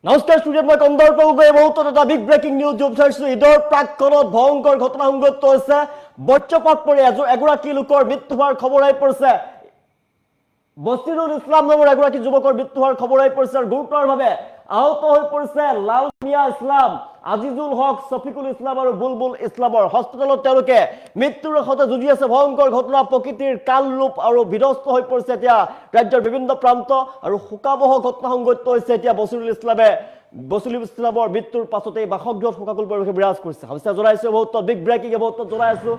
নমস্কাৰ ষ্টুডিঅ'ত মই কন্দৰ্প গগৈ মুহূৰ্তত এটা বিগ ব্ৰেকিং নিউজ যোগ চাইছো ঈদৰ প্ৰাকক্ষণত ভয়ংকৰ ঘটনা সংঘটিত হৈছে বজ্ৰপাত পৰি এগৰাকী লোকৰ মৃত্যু হোৱাৰ খবৰ আহি পৰিছে বছিৰুল ইছলাম নামৰ এগৰাকী যুৱকৰ মৃত্যু হোৱাৰ খবৰ আহি পৰিছে আৰু গুৰুতৰভাৱে আহত হৈ পৰিছে লাল মিয়া ইছলাম আজিজুল হক শফিকুল ইছলাম আৰু বুলবুল ইছলামৰ হস্পিটেলত তেওঁলোকে মৃত্যুৰ সৈতে যুঁজি আছে ভয়ংকৰ ঘটনা প্ৰকৃতিৰ কাল ৰূপ আৰু বিধ্বস্ত হৈ পৰিছে এতিয়া ৰাজ্যৰ বিভিন্ন প্ৰান্ত আৰু শোকাবহ ঘটনা সংঘটিত হৈছে এতিয়া বছিৰুল ইছলামৰ মৃত্যুৰ পাছতে বাসগৃহত শোকাকুল পৰিৱেশ বিৰাজ কৰিছে অৱশ্যে জনাইছো বহুত বিগ ব্ৰেকিং বহুত জনাই আছো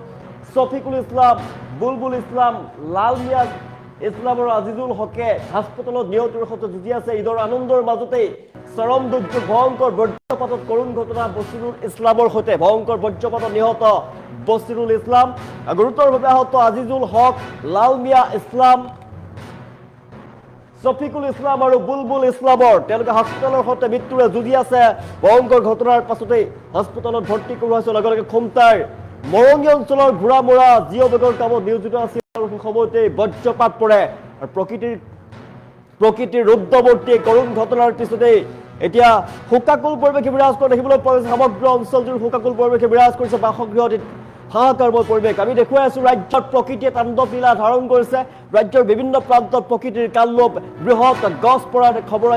শফিকুল ইছলাম বুলবুল ইছলাম লাল মিয়া ইছলাম আৰু আজিজুল হকে হাস্পতালত নিহতৰ সৈতে যুঁজি আছে ঈদৰ আনন্দৰ মাজতেই চৰম দুৰ্যোগ ভয়ংকৰ বজ্ৰপাতত কৰুণ ঘটনা বছিৰুল ইছলামৰ সৈতে ভয়ংকৰ বজ্ৰপাতত নিহত বছিৰুল ইছলাম গুৰুতৰভাৱে আহত আজিজুল হক লাল মিয়া ইছলাম শফিকুল ইছলাম আৰু বুলবুল ইছলামৰ তেওঁলোকে হাস্পতালৰ সৈতে মৃত্যুৰে যুঁজি আছে ভয়ংকৰ ঘটনাৰ পাছতেই হাস্পতালত ভৰ্তি কৰোৱা হৈছে লগে লগে খুমটাৰ মৰঙী অঞ্চলৰ ঘোঁৰামৰা জিঅ' বেগৰ কামত নিয়োজিত আছিল আৰু সময়তে বজ্ৰপাত পৰে আৰু প্ৰকৃতিৰ ৰুদ্ৰমূৰ্তি কৰুণ ঘটনাৰ পিছতেই এতিয়া শোকাকুল পৰিৱেশে বিৰাজ কৰা দেখিবলৈ পোৱা গৈছে সমগ্ৰ অঞ্চলটোৰ শোকাকুল পৰিৱেশে বিৰাজ কৰিছে বাসগৃহত হাহাকাৰময় পৰিৱেশ আমি দেখুৱাই আছো ৰাজ্যত প্ৰকৃতিয়ে তাণ্ডৱ লীলা ধাৰণ কৰিছে ৰাজ্যৰ বিভিন্ন প্ৰান্তত প্ৰকৃতিৰ কালৰূপ বৃহৎ গছ পৰাৰ খবৰ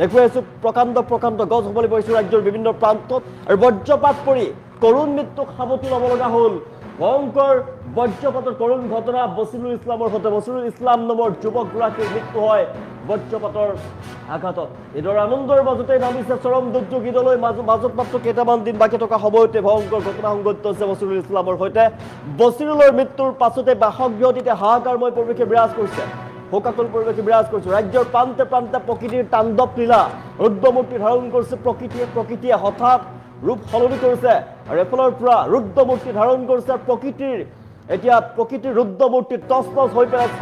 দেখুৱাই আছো প্ৰকাণ্ড গছ হ'বলৈ পৰিছে ৰাজ্যৰ বিভিন্ন প্ৰান্তত আৰু বজ্ৰপাত পৰি কৰুণ মৃত্যুক সাৱটি ল'ব লগা হ'ল ভয়ংকৰ বজ্ৰপাতৰ কৰুণ ঘটনা বছিৰুল ইছলামৰ সৈতে বছিৰুল ইছলাম নামৰ যুৱকগৰাকীৰ মৃত্যু হয় বজ্ৰপাতৰ আঘাতত ঈদৰ আনন্দৰ মাজতে নামিছে চৰম দুৰ্যোগ ঈদলৈ মাজত মাত্ৰ কেইটামান দিন বাকী থকা সময়তে ভয়ংকৰ ঘটনা সংঘটিত হৈছে বছিৰুল ইছলামৰ সৈতে বছিৰুলৰ মৃত্যুৰ পাছতে বাসগৃহত এতিয়া হাহাকাৰময় পৰিৱেশে বিৰাজ কৰিছে শোকাকুল পৰিৱেশে বিৰাজ কৰিছে ৰাজ্যৰ প্ৰান্তে প্ৰান্তে প্ৰকৃতিৰ তাণ্ডৱ লীলা ৰুদ্ৰমূৰ্তি ধাৰণ কৰিছে প্ৰকৃতিয়ে হঠাৎ ৰূপ সলনি কৰিছে আৰু এফালৰ পৰা ৰুদ্ৰমূৰ্তি ধাৰণ কৰিছে প্ৰকৃতিৰ ৰুদ্ৰমূৰ্তি টচ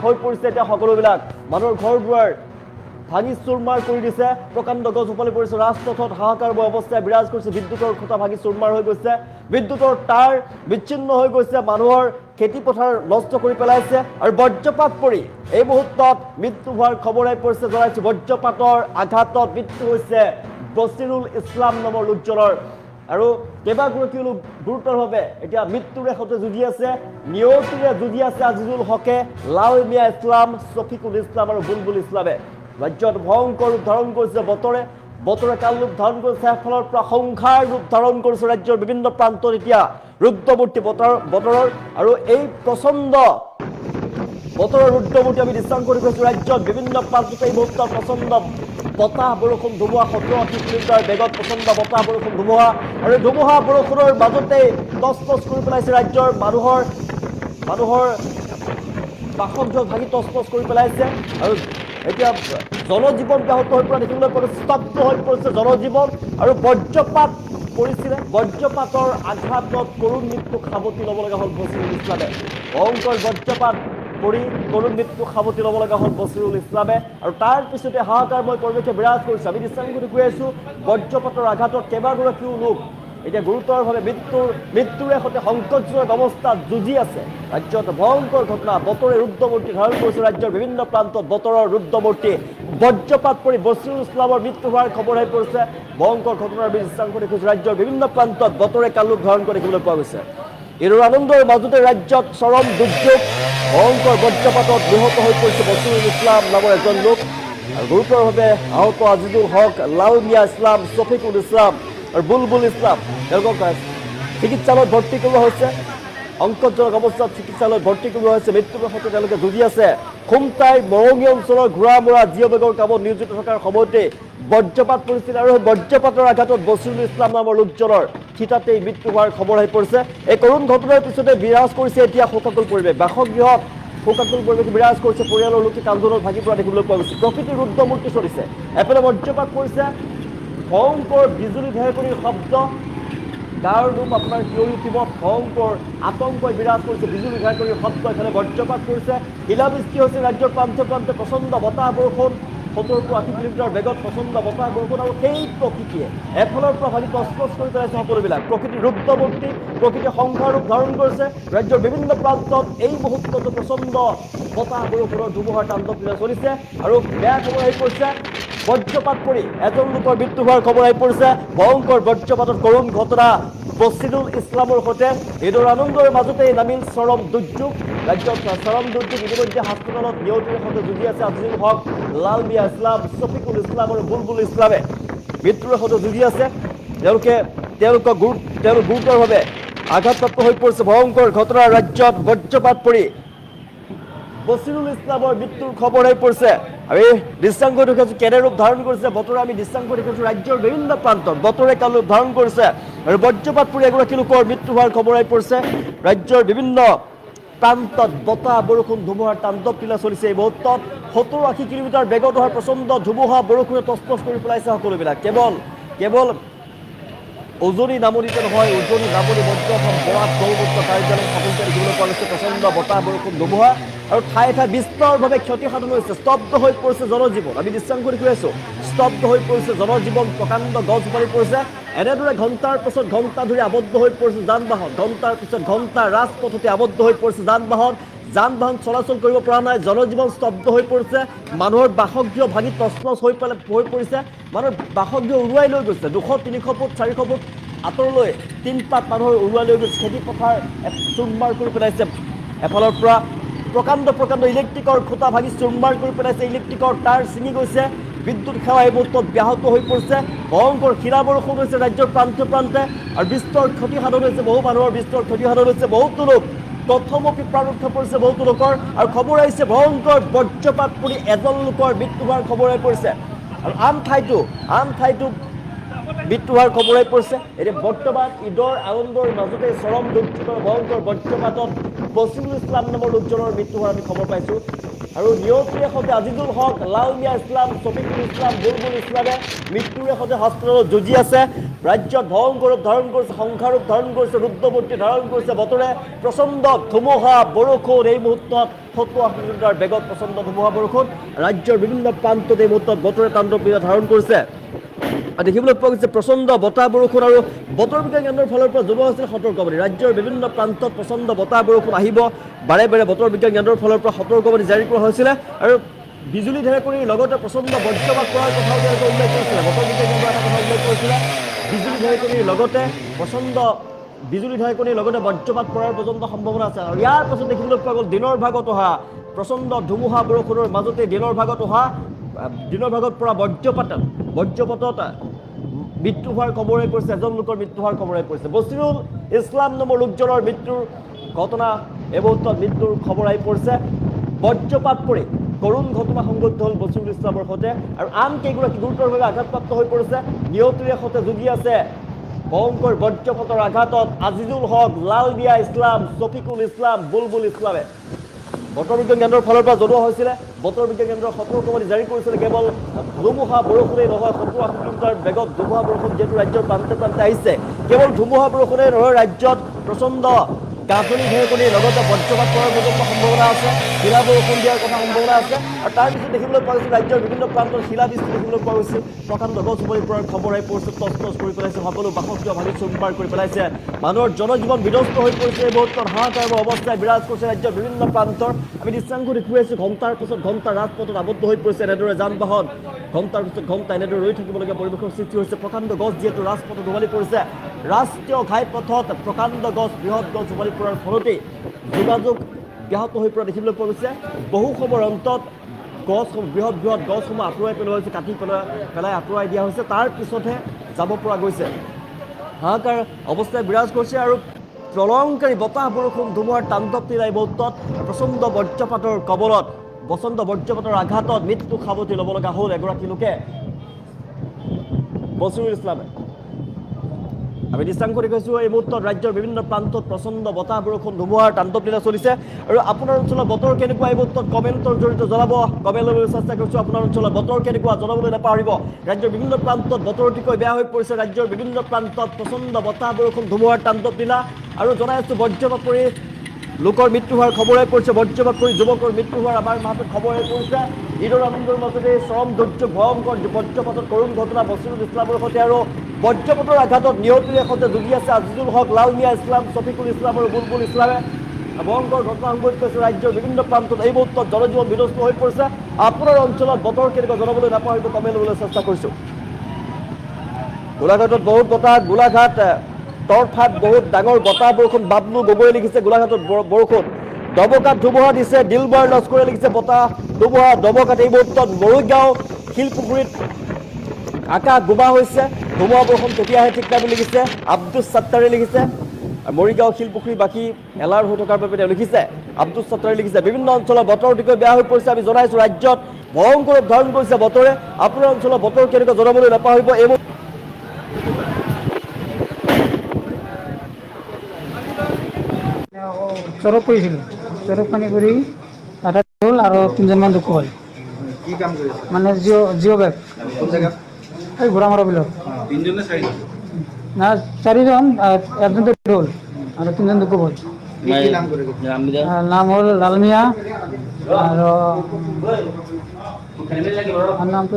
হৈ পৰিছে এতিয়া সকলোবিলাক মানুহৰ ঘৰ দুৱাৰ ভাঙি চুৰমাৰ কৰি দিছে প্ৰকাণ্ড গছ উপলি পৰিছে ৰাজপথত হাহাকাৰময় অৱস্থাই বিৰাজ কৰিছে বিদ্যুতৰ খুঁটা ভাঙি চুৰমাৰ হৈ গৈছে বিদ্যুতৰ তাঁৰ বিচ্ছিন্ন হৈ গৈছে মানুহৰ খেতিপথাৰ নষ্ট কৰি পেলাইছে আৰু বজ্ৰপাত পৰি এই মুহূৰ্তত মৃত্যু হোৱাৰ খবৰ আহি পৰিছে জনাইছো বজ্ৰপাতৰ আঘাতত মৃত্যু হৈছে বছিৰুল ইছলাম নামৰ লোকজনৰ আৰু কেইবাগৰাকীও লোক গুৰুতৰভাৱে এতিয়া মৃত্যুৰে সৈতে যুঁজি আছে নিয়তিৰে যুঁজি আছে আজিজুল হকে লাল মিয়া ইছলাম শফিকুল ইছলাম আৰু বুলবুল ইছলামে ৰাজ্যত ভয়ংকৰ ৰূপ ধাৰণ কৰিছে বতৰে কাল ৰূপ ধাৰণ কৰিছে এফালৰ পৰা সংসাৰ ৰূপ ধাৰণ কৰিছে ৰাজ্যৰ বিভিন্ন প্ৰান্তত এতিয়া ৰুদ্ৰমূৰ্তি বতৰৰ আৰু এই প্ৰচণ্ড বতৰৰ ৰুদ্ৰমূৰ্তি আমি দৃশ্যাংশ কৰি গৈছো ৰাজ্যত বিভিন্ন প্ৰান্তত এই মুহূৰ্তত প্ৰচণ্ড বতাহ বৰষুণ ধুমুহা 70-80 কিলোমিটাৰ বেগত প্ৰচণ্ড বতাহ বৰষুণ ধুমুহা আৰু ধুমুহা বৰষুণৰ মাজতেই টচ কৰি পেলাইছে ৰাজ্যৰ মানুহৰ বাসগৃহ ভাঙি টচ কৰি পেলাইছে আৰু এতিয়া জনজীৱন ব্যাহত হৈ পৰা দেখিবলৈ পোৱা গৈছে স্তব্ধ হৈ পৰিছে জনজীৱন আৰু বজ্ৰপাত পৰিছিলে বজ্ৰপাতৰ আঘাতত কৰুণ মৃত্যুক সাৱটি ল'ব লগা হ'ল বছিৰুল ইছলামে ভয়ংকৰ বজ্ৰপাত পৰি কৰুণ মৃত্যুক সাৱটি ল'ব লগা হ'ল বছিৰুল ইছলামে আৰু তাৰ পিছতে হাহাকাৰময় পৰিৱেশে বিৰাজ কৰিছে আমি দৃশ্যাংশ দেখুৱাই আছো বজ্ৰপাতৰ আঘাতত কেইবাগৰাকীও লোক এতিয়া গুৰুতৰভাৱে মৃত্যুৰে সৈতে সংকটজনক অৱস্থাত যুঁজি আছে ৰাজ্যত ভয়ংকৰ ঘটনা বতৰে ৰুদ্ৰমূৰ্তি ধাৰণ কৰিছে ৰাজ্যৰ বিভিন্ন প্ৰান্তত বতৰৰ ৰুদ্ৰমূৰ্তি বজ্ৰপাত পৰি বছিৰুল ইছলামৰ মৃত্যু হোৱাৰ খবৰ আহি পৰিছে ভয়ংকৰ ঘটনাৰ দৃশ্যাংশ দেখিছো ৰাজ্যৰ বিভিন্ন প্ৰান্তত বতৰে কালৰূপ ধাৰণ কৰি দেখিবলৈ পোৱা গৈছে ঈদৰ আনন্দৰ মাজতে ৰাজ্যত চৰম দুৰ্যোগ ভয়ংকৰ বজ্ৰপাতত নিহত হৈ পৰিছে বছিৰুল ইছলাম নামৰ এজন লোক আৰু গুৰুতৰভাৱে আহত আজিজুল হক লাল মিয়া ইছলাম শফিকুল ইছলাম আৰু বুলবুল ইছলাম তেওঁলোকক চিকিৎসালয়ত ভৰ্তি কৰোৱা হৈছে সংকটজনক অৱস্থাত চিকিৎসালয়ত ভৰ্তি কৰোৱা হৈছে মৃত্যুৰ সৈতে তেওঁলোকে যুঁজি আছে খুমটাই মৰঙী অঞ্চলৰ ঘোঁৰামৰা জিঅ' বেগৰ কামত নিয়োজিত থকাৰ সময়তে বজ্ৰপাত পৰিছিল আৰু সেই বজ্ৰপাতৰ আঘাতত বছিৰুল ইছলাম নামৰ লোকজনৰ থিতাতেই মৃত্যু হোৱাৰ খবৰ আহি পৰিছে এই কৰুণ ঘটনাৰ পিছতে বিৰাজ কৰিছে এতিয়া শোকাকুল পৰিৱেশ বাসগৃহত শোকাকুল পৰিৱেশ বিৰাজ কৰিছে পৰিয়ালৰ লোকে কান্দোনত ভাগি পৰা দেখিবলৈ পোৱা গৈছে প্ৰকৃতিৰ ৰুদ্ৰমূৰ্তি চলিছে এফালে বজ্ৰপাত পৰিছে ভয়ংকৰ বিজুলী ঢেৰেকনিৰ শব্দ গাঁৱৰ ৰূপ আপোনাৰ শিয়ৰি উঠিব ভয়ংকৰ আতংকই বিৰাজ কৰিছে বিজুলী ঢেৰেকনিৰ শব্দ এফালে বজ্ৰপাত পৰিছে শিলাবৃষ্টি হৈছে ৰাজ্যৰ প্ৰান্তে প্ৰান্তে প্ৰচণ্ড বতাহ বৰষুণ 70-80 কিলোমিটাৰ বেগত প্ৰচণ্ড বতাহ বৰষুণ আৰু সেই প্ৰকৃতিয়ে এফালৰ পৰা ভাগি টচ কৰি পেলাইছে সকলোবিলাক প্ৰকৃতিৰ ৰুদ্ৰমূৰ্তি প্ৰকৃতিয়ে সংসাৰ ৰূপ ধাৰণ কৰিছে ৰাজ্যৰ বিভিন্ন প্ৰান্তত এই মুহূৰ্তত প্ৰচণ্ড বতাহ বৰষুণৰ ধুমুহাৰ তাণ্ডৱ লীলা চলিছে আৰু বেয়া খবৰ আহি পৰিছে বজ্ৰপাত পৰি এজন লোকৰ মৃত্যু হোৱাৰ খবৰ আহি পৰিছে ভয়ংকৰ বজ্ৰপাতত কৰুণ ঘটনা বছিৰুল ইছলামৰ সৈতে ঈদৰ আনন্দৰ মাজতেই নামিল চৰম দুৰ্যোগ ৰাজ্যত চৰম দুৰ্যোগ ইতিমধ্যে হাস্পতালত নিয়ন্ত্ৰণৰ সৈতে যুঁজি আছে আজিজুল হক লাল মিয়া ইছলাম শফিকুল ইছলাম আৰু বুলবুল ইছলামে মৃত্যুৰ সৈতে যুঁজি আছে তেওঁলোক গুৰুতৰভাৱে আঘাতপ্ৰাপ্ত হৈ পৰিছে ভয়ংকৰ ঘটনা ৰাজ্যত বজ্ৰপাত পৰি বছিৰুল ইছলামৰ মৃত্যুৰ খবৰ আহি পৰিছে আমি দৃশ্যাংশ দেখিছোঁ কেনে ৰূপ ধাৰণ কৰিছে বতৰে আমি দৃশ্যাংশ দেখিছোঁ ৰাজ্যৰ বিভিন্ন প্ৰান্তত বতৰে কাল ৰূপ ধাৰণ কৰিছে আৰু বজ্ৰপাত পৰি এগৰাকী লোকৰ মৃত্যু হোৱাৰ খবৰ আহি পৰিছে ৰাজ্যৰ বিভিন্ন প্ৰান্তত বতাহ বৰষুণ ধুমুহাৰ তাণ্ডৱ লীলা চলিছে এই মুহূৰ্তত 70-80 কিলোমিটাৰ বেগত অহা প্ৰচণ্ড ধুমুহা বৰষুণে তছনছ কৰি পেলাইছে সকলোবিলাক কেৱল উজনি নামনিতে নহয় উজনি নামনি মধ্য অসম বৰাক ব্ৰহ্মপুত্ৰ কাৰ্যালয় সামৰিছে দেখিবলৈ পোৱা গৈছে প্ৰচণ্ড বতাহ বৰষুণ ধুমুহা আৰু ঠায়ে ঠায়ে বিস্তৰভাৱে ক্ষতিসাধন হৈছে স্তব্ধ হৈ পৰিছে জনজীৱন আমি দৃশ্যাংশ দেখি আছোঁ স্তব্ধ হৈ পৰিছে জনজীৱন প্ৰকাণ্ড গছ উভালি পৰিছে এনেদৰে ঘণ্টাৰ পিছত ঘণ্টা ধৰি আবদ্ধ হৈ পৰিছে যান বাহন ঘণ্টাৰ পিছত ঘণ্টা ৰাজপথতে আবদ্ধ হৈ পৰিছে যান বাহন চলাচল কৰিব পৰা নাই জনজীৱন স্তব্ধ হৈ পৰিছে মানুহৰ বাসগৃহ ভাঙি তছনছ হৈ পৰিছে মানুহৰ বাসগৃহ উৰুৱাই লৈ গৈছে 200-300 ফুট 400 ফুট আঁতৰলৈ 3 পাত মানুহৰ উৰুৱাই লৈ গৈছে খেতি পথাৰ চুৰমাৰ কৰি পেলাইছে এফালৰ পৰা প্ৰকাণ্ড ইলেক্ট্ৰিকৰ খুঁটা ভাঙি চুৰমাৰ কৰি পেলাইছে ইলেক্ট্ৰিকৰ তাঁৰ ছিঙি গৈছে বিদ্যুৎ সেৱা এই মুহূৰ্তত ব্যাহত হৈ পৰিছে ভয়ংকৰ শিলা বৰষুণ হৈছে ৰাজ্যৰ প্ৰান্তে প্ৰান্তে আৰু বিস্তৰ ক্ষতিসাধন হৈছে বহু মানুহৰ বিস্তৰ ক্ষতিসাধন হৈছে বহুতো লোক প্ৰথমপি প্ৰাণ ৰক্ষা পৰিছে বহুতো লোকৰ আৰু খবৰ আহিছে ভয়ংকৰ বজ্ৰপাত পৰি এজন লোকৰ মৃত্যু হোৱাৰ খবৰ আহি পৰিছে আৰু আন ঠাইতো মৃত্যু হোৱাৰ খবৰ আহি পৰিছে এতিয়া বৰ্তমান ঈদৰ আনন্দৰ মাজতে চৰম দুৰ্যোগৰ ভয়ংকৰ বজ্ৰপাতত বছিৰুল ইছলাম নামৰ লোকজনৰ মৃত্যু হোৱাৰ আমি খবৰ পাইছোঁ আৰু নিয়তিৰে সৈতে আজিজুল হক লাল মিয়া ইছলাম শফিকুল ইছলাম বুলবুল ইছলামে মৃত্যুৰে সৈতে হাস্পতালত যুঁজি আছে ৰাজ্যত ভয়ংকৰ ৰূপ ধাৰণ কৰিছে সংখ্যাৰূপ ধাৰণ কৰিছে ৰুদ্ৰমূৰ্তি ধাৰণ কৰিছে বতৰে প্ৰচণ্ড ধুমুহা বৰষুণ এই মুহূৰ্তত 70-80 কিলোমিটাৰ বেগত প্ৰচণ্ড ধুমুহা বৰষুণ ৰাজ্যৰ বিভিন্ন প্ৰান্তত এই মুহূৰ্তত বতৰে তাণ্ডৱ লীলা ধাৰণ কৰিছে দেখিবলৈ পোৱা গৈছে প্ৰচণ্ড বতাহ বৰষুণ আৰু বতৰ বিজ্ঞান কেন্দ্ৰৰ ফালৰ পৰা জনোৱা হৈছিল সতৰ্কবাণী ৰাজ্যৰ বিভিন্ন প্ৰান্তত প্ৰচণ্ড বতাহ বৰষুণ আহিব বাৰে বাৰে বতৰ বিজ্ঞান কেন্দ্ৰৰ ফালৰ পৰা সতৰ্কবাণী জাৰি কৰা হৈছিলে আৰু বিজুলী ঢেৰেকণিৰ লগতে প্ৰচণ্ড বজ্ৰপাত পৰাৰ কথাও তেওঁলোকে উল্লেখ কৰিছিলে বতৰ বিজ্ঞান কেন্দ্ৰৰ এটা কথা উল্লেখ কৰিছিলে বিজুলী ঢেৰেকণিৰ লগতে বজ্ৰপাত পৰাৰ পৰ্যন্ত সম্ভাৱনা আছে আৰু ইয়াৰ পাছত দেখিবলৈ পোৱা গ'ল দিনৰ ভাগত অহা প্ৰচণ্ড ধুমুহা বৰষুণৰ মাজতে দিনৰ ভাগত পৰা বজ্ৰপাতত মৃত্যু হোৱাৰ খবৰ আহি পৰিছে এজন লোকৰ মৃত্যু হোৱাৰ খবৰ আহি পৰিছে বছিৰুল ইছলাম নামৰ লোকজনৰ মৃত্যুৰ ঘটনা এই মুহূৰ্তত মৃত্যুৰ খবৰ আহি পৰিছে বজ্ৰপাত পৰি কৰুণ ঘটনা সংঘটিত হল বছিৰুল ইছলামৰ সৈতে আৰু আন কেইগৰাকী গুৰুতৰভাৱে আঘাতপ্ৰাপ্ত হৈ পৰিছে নিয়তিৰে সৈতে যুঁজি আছে ভয়ংকৰ বজ্ৰপাতৰ আঘাতত আজিজুল হক লাল মিয়া ইছলাম শফিকুল ইছলাম বুলবুল ইছলামে বতৰ বিজ্ঞান কেন্দ্ৰৰ ফালৰ পৰা জনোৱা হৈছিলে বতৰ বিজ্ঞান কেন্দ্ৰৰ সতৰ্কবাণী জাৰি কৰিছিলে কেৱল ধুমুহা বৰষুণেই নহয় 70-80 কিলোমিটাৰ বেগত ধুমুহা বৰষুণ যিহেতু ৰাজ্যৰ প্ৰান্তে প্ৰান্তে আহিছে কেৱল ধুমুহা বৰষুণেই নহয় ৰাজ্যত প্ৰচণ্ড গাজনি ঢেৰেকণিৰ লগতে বজ্ৰপাত পৰাৰ পৰ্যন্ত সম্ভাৱনা আছে শিলা বৰষুণ দিয়াৰ কথা সম্ভাৱনা আছে আৰু তাৰ পিছত দেখিবলৈ পোৱা গৈছিল ৰাজ্যৰ বিভিন্ন প্ৰান্তত শিলাবৃষ্টি দেখিবলৈ পোৱা গৈছিল প্ৰকাণ্ড গছ উভালি পৰাৰ খবৰ আহি পৰিছে তছনছ কৰি পেলাইছে সকলো বাসগৃহ ভাঙি চুৰমাৰ কৰি পেলাইছে মানুহৰ জনজীৱন বিধ্বস্ত হৈ পৰিছে এই মুহূৰ্তত হাহাকাৰ অৱস্থাই বিৰাজ কৰিছে ৰাজ্যৰ বিভিন্ন প্ৰান্তৰ আমি দৃশ্যাংশ দেখুৱাইছোঁ ঘণ্টাৰ পিছত ঘণ্টা ৰাজপথত আবদ্ধ হৈ পৰিছে এনেদৰে যান বাহন ঘণ্টাৰ পিছত ঘণ্টা এনেদৰে ৰৈ থাকিবলগীয়া পৰিৱেশৰ সৃষ্টি হৈছে প্ৰকাণ্ড গছ যিহেতু ৰাজপথত উভালি পৰিছে ৰাষ্ট্ৰীয় ঘাইপথত প্ৰকাণ্ড গছ বৃহৎ গছ উভালি পৰাৰ ফলতেই যোগাযোগ ব্যাহত হৈ পৰা দেখিবলৈ পোৱা গৈছে বহু সময়ৰ অন্তত বৃহৎ গছসমূহ আঁতৰাই পেলোৱা হৈছে কাটি পেলাই আঁতৰাই দিয়া হৈছে তাৰ পিছতহে যাব পৰা গৈছে হাহাকাৰ অৱস্থাই বিৰাজ কৰিছে আৰু প্ৰলয়ংকাৰী বতাহ বৰষুণ ধুমুহাৰ তাণ্ডৱ লীলা এই মুহূৰ্তত প্ৰচণ্ড বজ্ৰপাতৰ কবলত বজ্ৰপাতৰ আঘাতত মৃত্যু সাৱটি ল'ব লগা হ'ল এগৰাকী লোকে বছিৰুল ইছলামে আমি দৃশ্যাংশ দেখুৱাইছোঁ এই মুহূৰ্তত ৰাজ্যৰ বিভিন্ন প্ৰান্তত প্ৰচণ্ড বতাহ বৰষুণ ধুমুহাৰ তাণ্ডৱ লীলা চলিছে আৰু আপোনাৰ অঞ্চলৰ বতৰ কেনেকুৱা এই মুহূৰ্তত কমেণ্টৰ জৰিয়তে জনাব কমেণ্ট ল'বলৈ চেষ্টা কৰিছোঁ আপোনাৰ অঞ্চলৰ বতৰ কেনেকুৱা জনাবলৈ নাপাহৰিব ৰাজ্যৰ বিভিন্ন প্ৰান্তত বতৰ অতিকৈ বেয়া হৈ পৰিছে ৰাজ্যৰ বিভিন্ন প্ৰান্তত প্ৰচণ্ড বতাহ বৰষুণ ধুমুহাৰ তাণ্ডৱ লীলা আৰু জনাই আছোঁ বজ্ৰপাত পৰি লোকৰ মৃত্যু হোৱাৰ খবৰ আহি পৰিছে বজ্ৰপাত পৰি যুৱকৰ মৃত্যু হোৱাৰ আমাৰ মাহত খবৰ আহি পৰিছে ঈদৰ আনন্দৰ মাজতে চৰম দুৰ্যোগ ভয়ংকৰ বজ্ৰপাতত কৰুণ ঘটনা বছিৰুল ইছলামৰ সৈতে আৰু বজ্ৰপাতৰ আঘাতত নিয়তিৰে সৈতে যুঁজি আছে আজিজুল হক লাল মিয়া ইছলাম শফিকুল ইছলাম আৰু বুলবুল ইছলামে ভয়ংকৰ ঘটনা সংঘটিত হৈছে ৰাজ্যৰ বিভিন্ন প্ৰান্তত। এই মুহূৰ্তত জনজীৱন বিধ্বস্ত হৈ পৰিছে। আপোনাৰ অঞ্চলত বতৰ কেনেকুৱা জনাবলৈ নাপাহৰিব, কমেণ্ট ল'বলৈ চেষ্টা কৰিছোঁ। গোলাঘাটত বহুত বতাহ, গোলাঘাট তৰফাত বহুত ডাঙৰ বতাহ বৰষুণ। বাবলু গগৈ লিখিছে গোলাঘাটত বৰষুণ, দবকাত ধুমুহা দিছে। দিলবাৰ লস্কৰে লিখিছে বতাহ ধুমুহা দবকাত। এই মুহূৰ্তত মৰিগাঁও শিলপুখুৰীত আকাশ গোমা হৈছে, ধুমুহা বৰষুণ কেতিয়া আহে ঠিক নাই বুলি লিখিছে আব্দুছ ছাত্তাৰে লিখিছে। মৰিগাঁও শিলপুখুৰী বাকী এলাৰ্ট হৈ থকাৰ বাবে তেওঁ লিখিছে। আব্দুছ ছাত্তাৰে লিখিছে বিভিন্ন অঞ্চলৰ বতৰ অতিকৈ বেয়া হৈ পৰিছে। আমি জনাইছোঁ ৰাজ্যত ভয়ংকৰ ৰূপ ধাৰণ কৰিছে বতৰে। আপোনাৰ অঞ্চলৰ বতৰ কেনেকুৱা জনাবলৈ নাপাহৰিব। এই চৰক কৰিছিলোঁ, চৰক পানী কৰি এটা হ'ল আৰু তিনিজনমান দুখ হ'ল। কি কাম কৰি আছে? মানে জিঅ' বেগ কোন জেগাত? এই ঘোঁৰামৰা বিলত। তিনিজন নে চাৰিজন? না চাৰিজন, একজন হ'ল আৰু তিনিজন দুখ হ'ল। কি কি নাম কৰি নাম হ'ল লালমিয়া আৰু নামটো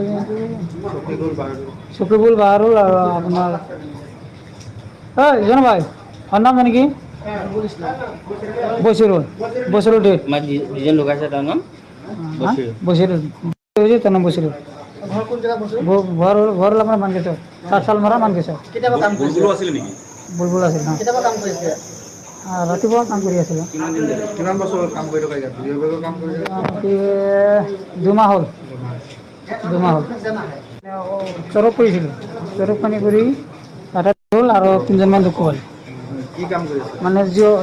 চকীবুল বাহাৰুল আৰু আপোনাৰ জানো ভাই আর নাম জানি কি বসিরুল, বসিরুল ডেট দুজন লোক আছে তার নাম বসিরুল, তার নাম বসিরুল। ঘর ঘর আপনার মান গেছে 7 সাল মারা মান গেছে। বুলবুলো আছিল নেকি? বুলবুল আছিল না ৰাতিপুৱা কাম কৰি আছিল। কিমান বছৰ কাম কৰি থকা ইয়াত? বিভাগৰ কাম কৰি থকা? দুমাহ হ'ল, দুমাহ হ'ল। চৰক কৰিছিলোঁ, চৰক পানী কৰি এটা হ'ল আৰু তিনিজনমান দুখ হ'ল। কি কাম কৰি আছে? মানে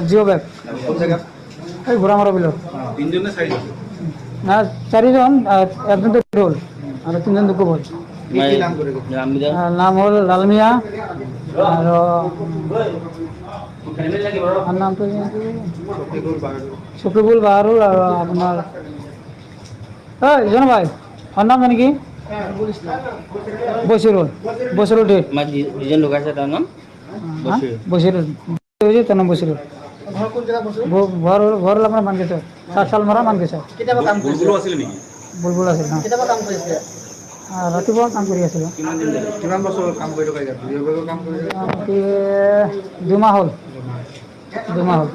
জিঅ' বেগ কোন জেগাত? এই ঘোঁৰামৰা বিলত। তিনিজন নে চাৰিজন? না চাৰিজন, একজন হ'ল আৰু তিনিজন দুখ হ'ল। কি কি নাম কৰি নাম হ'ল লালমিয়া আৰু নামটো চকীবুল বাহাৰুল আৰু আপোনাৰ জানো ভাই আর নাম জানি কি বসিরুল, বসিরুল ডেট দুজন লোক আছে তার নাম বসিরুল, তার নাম বসিরুল। ঘর ঘর আপনার মান গেছে 7 সাল মারা মান গেছে। বুলবুলো আছিল নেকি? বুলবুল আছিল না ৰাতিপুৱা কাম কৰি আছিল। কিমান বছৰ কাম কৰি থকা ইয়াত? বিভাগৰ কাম কৰি থকা? দুমাহ হ'ল, দুমাহ হ'ল।